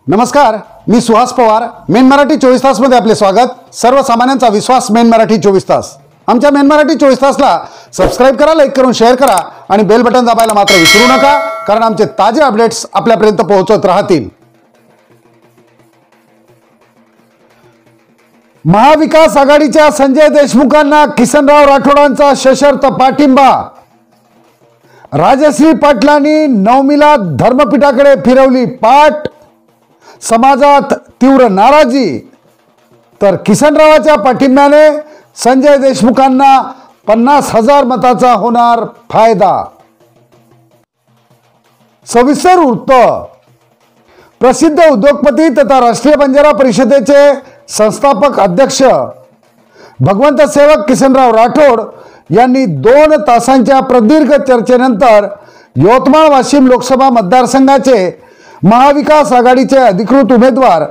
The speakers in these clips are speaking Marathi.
नमस्कार, मी सुहास पवार. मेन मराठी 24 तासमध्ये आपले स्वागत. सर्वसामान्यांचा विश्वास मेन मराठी 24 तास. आमच्या मेन मराठी 24 तासला सबस्क्राइब करा, लाईक करून शेअर करा आणि बेल बटन दाबायला मात्र विसरू नका, कारण आमचे ताजे अपडेट्स आपल्यापर्यंत पोहोचत राहतील. महाविकास आघाडीच्या संजय देशमुखांना किसनराव राठोडांचा सशर्त पाठिंबा. राजश्री पाटलांनी नवमीला धर्मपीठाकडे फिरवली पाठ. समाजात तीव्र नाराजी. तर किसनरावाच्या पाठिंब्याने संजय देशमुखांना 50,000 मताचा होणार फायदा. सविस्तर वृत्त. प्रसिद्ध उद्योगपती तथा राष्ट्रीय बंजारा परिषदेचे संस्थापक अध्यक्ष भगवंत सेवक किसनराव राठोड यांनी 2 तासांच्या प्रदीर्घ चर्चेनंतर यवतमाळ वाशिम लोकसभा मतदारसंघाचे महाविकास आघाडीचे अधिकृत उमेदवार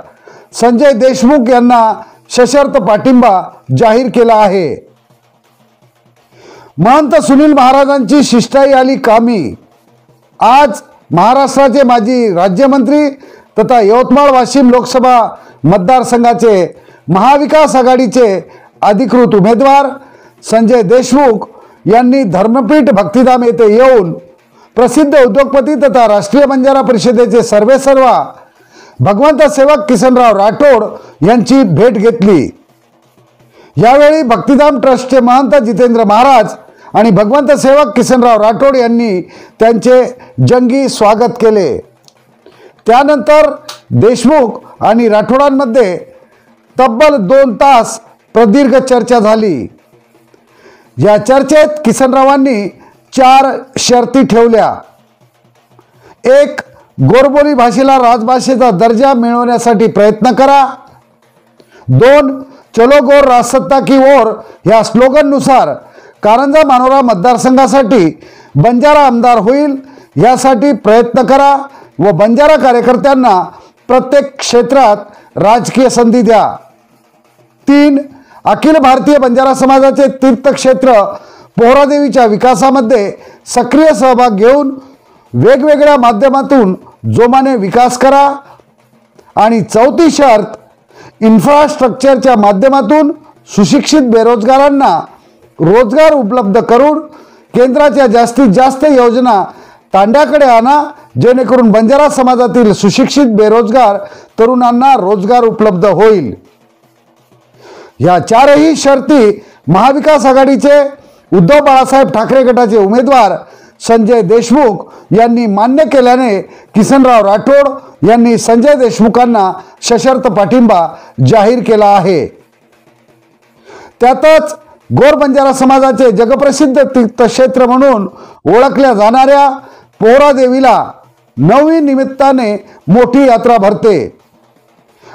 संजय देशमुख यांना सशर्त पाठिंबा जाहीर केला आहे. महंत सुनील महाराजांची शिष्टाई आली कामी. आज महाराष्ट्राचे माजी राज्यमंत्री तथा यवतमाळ वाशिम लोकसभा मतदारसंघाचे महाविकास आघाडीचे अधिकृत उमेदवार संजय देशमुख यांनी धर्मपीठ भक्तिधाम येथे येऊन प्रसिद्ध उद्योगपती तथा राष्ट्रीय बंजारा परिषदेचे सर्वेसर्वा भगवंत सेवक किसनराव राठोड यांची भेट घेतली. यावेळी भक्तिधाम ट्रस्टचे महंत जितेंद्र महाराज आणि भगवंत सेवक किसनराव राठोड यांनी त्यांचे जंगी स्वागत केले. त्यानंतर देशमुख आणि राठोडांमध्ये तब्बल 2 तास प्रदीर्घ चर्चा झाली. या चर्चेत किसनरावांनी 4 शर्ती ठेवल्या. 1. गोरबोली भाषेला राजभाषेचा दर्जा मिळवण्यासाठी प्रयत्न करा. 2. चलो गोर राजसत्ता की ओर या स्लोगननुसार कारंजा मानोरा मतदारसंघासाठी बंजारा आमदार होईल यासाठी प्रयत्न करा व बंजारा कार्यकर्त्यांना प्रत्येक क्षेत्रात राजकीय संधी द्या. 3. अखिल भारतीय बंजारा समाजाचे तीर्थक्षेत्र पोहरादेवीच्या विकासामध्ये सक्रिय सहभाग घेऊन वेगवेगळ्या माध्यमातून जोमाने विकास करा. आणि 4थी शर्त, इन्फ्रास्ट्रक्चरच्या माध्यमातून सुशिक्षित बेरोजगारांना रोजगार उपलब्ध करून केंद्राच्या जास्तीत जास्त योजना तांड्याकडे आणा, जेणेकरून बंजारा समाजातील सुशिक्षित बेरोजगार तरुणांना रोजगार उपलब्ध होईल. या 4ही शर्ती महाविकास आघाडीचे उद्धव बाळासाहेब ठाकरे गटाचे उमेदवार संजय देशमुख यांनी मान्य केल्याने किसनराव राठोड यांनी संजय देशमुखांना सशर्त पाठिंबा जाहीर केला आहे. त्यातच गोर बंजारा समाजाचे जगप्रसिद्ध तीर्थक्षेत्र म्हणून ओळखल्या जाणाऱ्या पोहरादेवीला नवमी निमित्ताने मोठी यात्रा भरते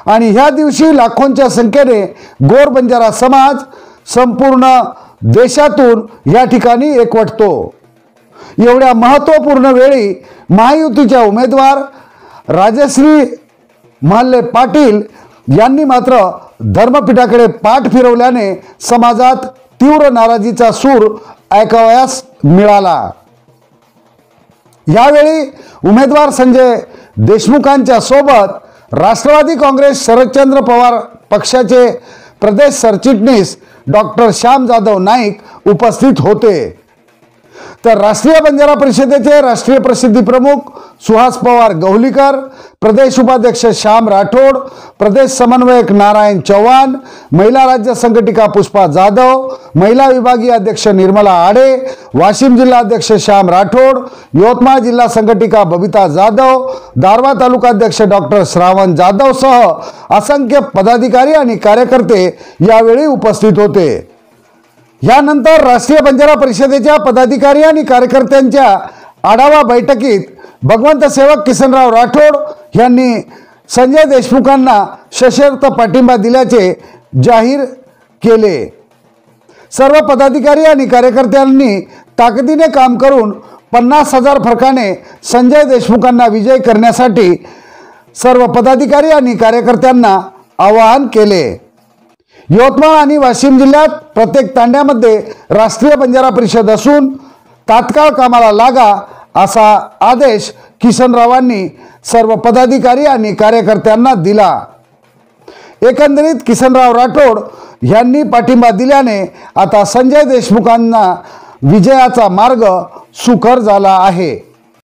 आणि ह्या दिवशी लाखोंच्या संख्येने गोर बंजारा समाज संपूर्ण देशातून या ठिकाणी एकवटतो. एवढ्या महत्त्वपूर्ण वेळी महायुतीच्या उमेदवार राजश्री महाले पाटील यांनी मात्र धर्मपीठाकडे पाठ फिरवल्याने समाजात तीव्र नाराजीचा सूर ऐकावयास मिळाला. यावेळी उमेदवार संजय देशमुखांच्या सोबत राष्ट्रवादी काँग्रेस शरदचंद्र पवार पक्षाचे प्रदेश सरचिटणीस डॉक्टर श्याम जाधव नाईक उपस्थित होते. तर राष्ट्रीय बंजारा परिषदेचे राष्ट्रीय प्रसिद्धी प्रमुख सुहास पवार गौलीकर, प्रदेश उपाध्यक्ष श्याम राठोड, प्रदेश समन्वयक नारायण चव्हाण, महिला राज्य संघटिका पुष्पा जाधव, महिला विभागीय अध्यक्ष निर्मला आडे, वाशिम जिल्हा अध्यक्ष श्याम राठोड, यवतमाळ जिल्हा संघटिका बबिता जाधव, दारवा तालुका अध्यक्ष डॉक्टर श्रावण जाधव सह असंख्य पदाधिकारी आणि कार्यकर्ते यावेळी उपस्थित होते. यानंतर राष्ट्रीय बंजारा परिषदेच्या पदाधिकारी आणि कार्यकर्त्यांच्या आढावा बैठकीत भगवंत सेवक किसनराव राठोड यांनी संजय देशमुखांना सशर्त पाठिंबा दिल्याचे जाहीर केले. सर्व पदाधिकारी आणि कार्यकर्त्यांनी ताकदीने काम करून 50,000 फरकाने संजय देशमुखांना विजय करण्यासाठी सर्व पदाधिकारी आणि कार्यकर्त्यांना आवाहन केले. यवतमाळ आणि वाशिम जिल्ह्यात प्रत्येक तांड्यामध्ये राष्ट्रीय बंजारा परिषद असून तात्काळ कामाला लागा असा आदेश किसनरावांनी सर्व पदाधिकारी आणि कार्यकर्त्यांना दिला। एकंदरीत किसनराव राठोड यांनी पाठिंबा दिल्याने आता संजय देशमुखांना विजयाचा मार्ग सुकर झाला आहे।